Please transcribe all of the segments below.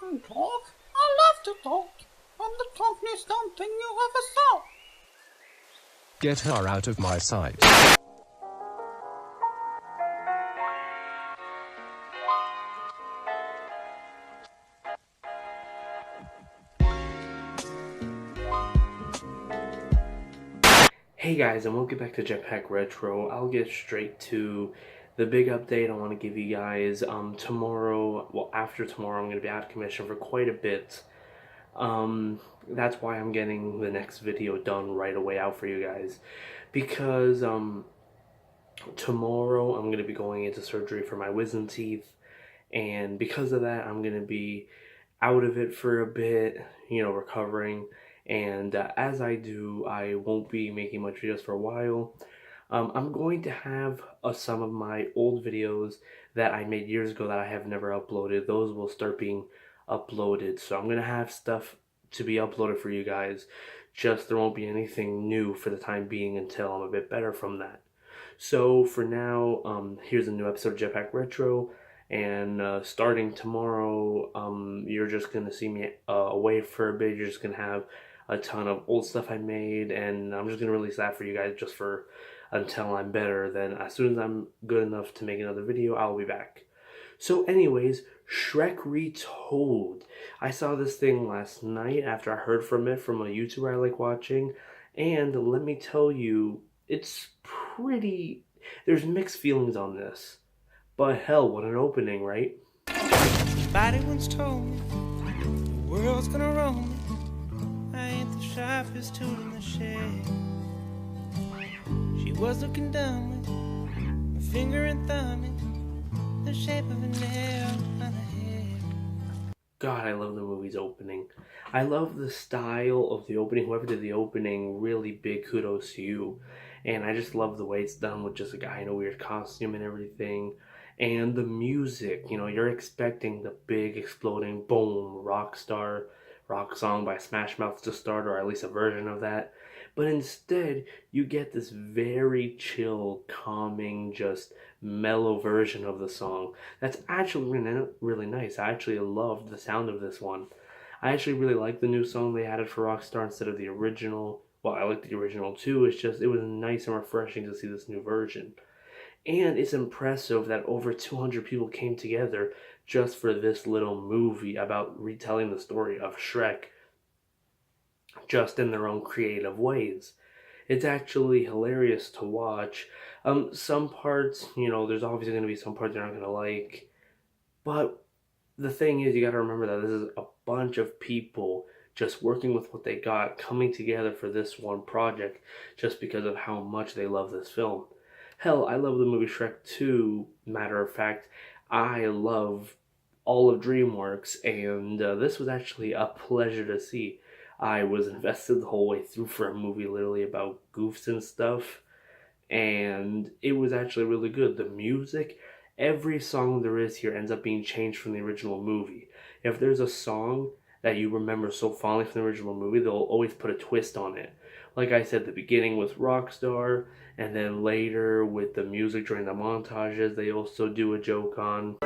can talk. I love to talk. I'm the talkingest dumb thing you ever saw. Get her out of my sight. Hey guys, and welcome back to Jetpack Retro. I'll get straight to the big update I want to give you guys. After tomorrow, I'm going to be out of commission for quite a bit. That's why I'm getting the next video done right away out for you guys. Because, tomorrow I'm going to be going into surgery for my wisdom teeth. And because of that, I'm going to be out of it for a bit, recovering. And as I do, I won't be making much videos for a while. I'm going to have some of my old videos that I made years ago that I have never uploaded. Those will start being uploaded. So I'm going to have stuff to be uploaded for you guys. Just there won't be anything new for the time being until I'm a bit better from that. So for now, here's a new episode of Jetpack Retro. And starting tomorrow, you're just going to see me away for a bit. You're just going to have a ton of old stuff I made, and I'm just going to release that for you guys just for until I'm better. Then as soon as I'm good enough to make another video, I'll be back. So anyways, Shrek Retold. I saw this thing last night after I heard from it from a YouTuber I like watching, and let me tell you, it's pretty... There's mixed feelings on this. But hell, what an opening, right? Somebody once told me the world's gonna roll me. I ain't the sharpest tool in the shed. She was looking down with her finger and thumb in the shape of a nail on the head. God, I love the movie's opening. I love the style of the opening. Whoever did the opening, really big kudos to you. And I just love the way it's done with just a guy in a weird costume and everything. And the music, you're expecting the big exploding boom rock song by Smash Mouth to start, or at least a version of that. But instead, you get this very chill, calming, just mellow version of the song. That's actually really nice. I actually loved the sound of this one. I actually really like the new song they added for Rockstar instead of the original. Well, I like the original too. It was nice and refreshing to see this new version. And it's impressive that over 200 people came together just for this little movie about retelling the story of Shrek just in their own creative ways. It's actually hilarious to watch. Some parts, there's obviously going to be some parts you're not going to like. But the thing is, you got to remember that this is a bunch of people just working with what they got, coming together for this one project just because of how much they love this film. Hell, I love the movie Shrek 2, matter of fact. I love all of DreamWorks, and this was actually a pleasure to see. I was invested the whole way through for a movie literally about goofs and stuff, and it was actually really good. The music, every song there is here ends up being changed from the original movie. If there's a song that you remember so fondly from the original movie, they'll always put a twist on it. Like I said, the beginning with Rockstar, and then later with the music during the montages, they also do a joke on.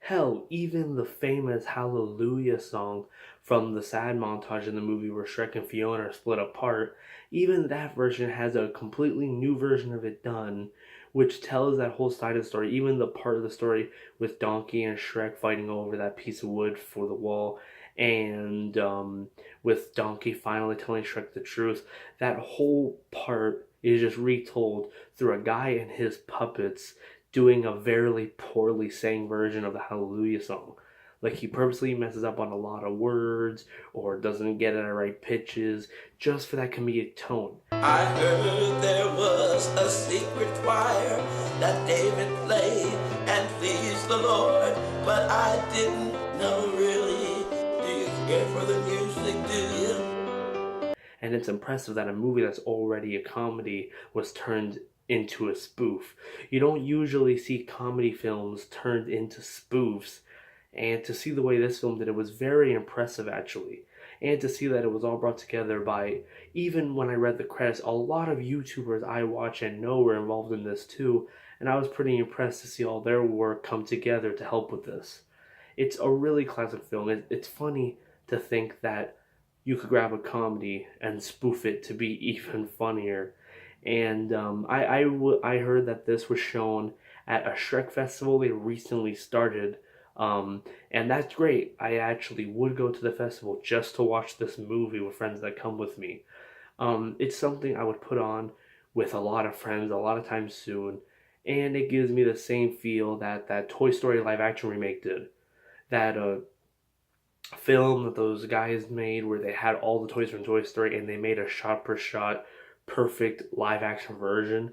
Hell, even the famous Hallelujah song from the sad montage in the movie where Shrek and Fiona are split apart, even that version has a completely new version of it done, which tells that whole side of the story, even the part of the story with Donkey and Shrek fighting over that piece of wood for the wall, and with Donkey finally telling Shrek the truth. That whole part is just retold through a guy and his puppets doing a very poorly sang version of the Hallelujah song. Like, he purposely messes up on a lot of words or doesn't get it at right pitches just for that comedic tone. I heard there was a secret choir that David played and pleased the Lord, but I didn't know really it for the music, do you? And it's impressive that a movie that's already a comedy was turned into a spoof. You don't usually see comedy films turned into spoofs, and to see the way this film did it was very impressive actually. And to see that it was all brought together by, even when I read the credits, a lot of YouTubers I watch and know were involved in this too, and I was pretty impressed to see all their work come together to help with this. It's a really classic film. It's funny to think that you could grab a comedy and spoof it to be even funnier. And I heard that this was shown at a Shrek festival they recently started, and that's great. I actually would go to the festival just to watch this movie with friends that come with me. It's something I would put on with a lot of friends a lot of times soon, and it gives me the same feel that that Toy Story live action remake did. That film that those guys made where they had all the toys from Toy Story and they made a shot per shot perfect live action version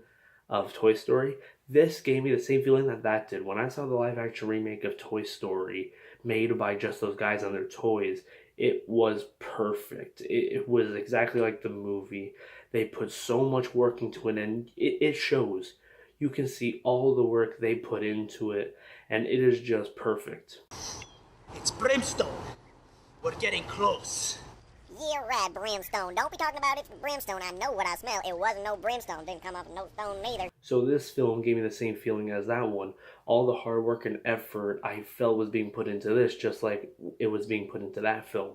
of Toy Story. This gave me the same feeling that that did. When I saw the live action remake of Toy Story made by just those guys and their toys, it was perfect. It was exactly like the movie. They put so much work into it, and it shows. You can see all the work they put into it, and it is just perfect. It's brimstone. We're getting close. Yeah, right, brimstone. Don't be talking about it's brimstone. I know what I smell. It wasn't no brimstone. Didn't come up with no stone neither. So this film gave me the same feeling as that one. All the hard work and effort I felt was being put into this, just like it was being put into that film.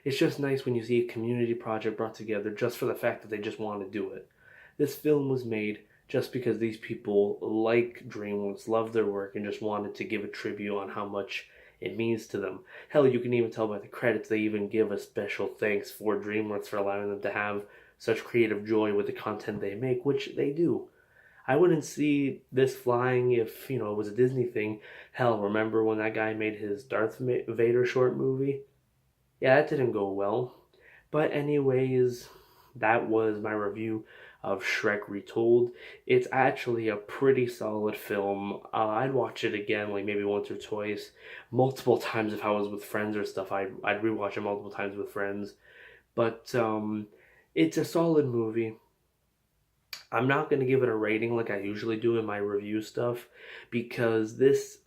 It's just nice when you see a community project brought together just for the fact that they just want to do it. This film was made just because these people like DreamWorks, love their work, and just wanted to give a tribute on how much it means to them. Hell, you can even tell by the credits they even give a special thanks for DreamWorks for allowing them to have such creative joy with the content they make, which they do. I wouldn't see this flying if, it was a Disney thing. Hell, remember when that guy made his Darth Vader short movie? Yeah, that didn't go well. But anyways, that was my review of Shrek Retold. It's actually a pretty solid film. I'd watch it again, like maybe once or twice, multiple times if I was with friends or stuff. I'd rewatch it multiple times with friends. But it's a solid movie. I'm not going to give it a rating like I usually do in my review stuff, because this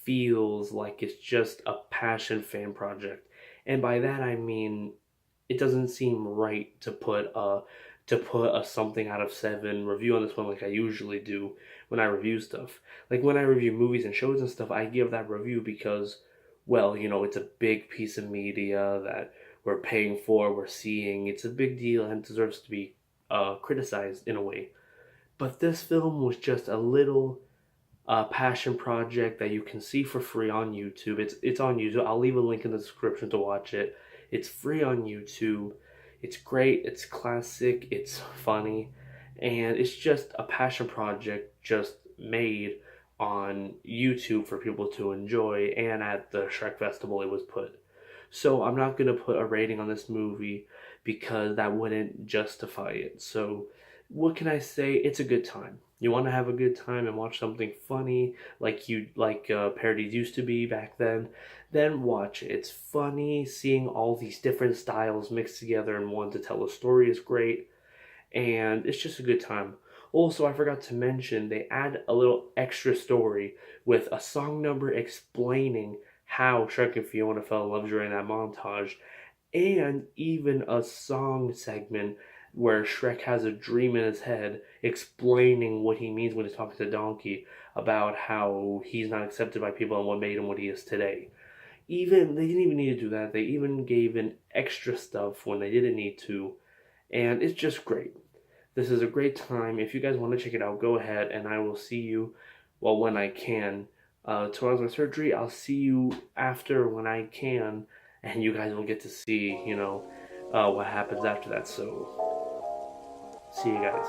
feels like it's just a passion fan project. And by that I mean it doesn't seem right to put a something out of 7 review on this one like I usually do when I review stuff. Like when I review movies and shows and stuff, I give that review because, well, it's a big piece of media that we're paying for, we're seeing. It's a big deal and deserves to be criticized in a way. But this film was just a little passion project that you can see for free on YouTube. It's on YouTube. I'll leave a link in the description to watch it. It's free on YouTube. It's great, it's classic, it's funny, and it's just a passion project just made on YouTube for people to enjoy, and at the Shrek Festival it was put. So I'm not going to put a rating on this movie because that wouldn't justify it. So what can I say? It's a good time. You want to have a good time and watch something funny like parodies used to be back then watch it. It's funny. Seeing all these different styles mixed together in one to tell a story is great, and it's just a good time. Also, I forgot to mention, they add a little extra story with a song number explaining how Shrek and Fiona fell in love during that montage, and even a song segment where Shrek has a dream in his head explaining what he means when he's talking to Donkey about how he's not accepted by people and what made him what he is today. They didn't even need to do that. They even gave in extra stuff when they didn't need to, and it's just great. This is a great time. If you guys want to check it out, go ahead, and I will see you, when I can. Tomorrow's my surgery. I'll see you after when I can, and you guys will get to see, what happens after that. So, see you guys.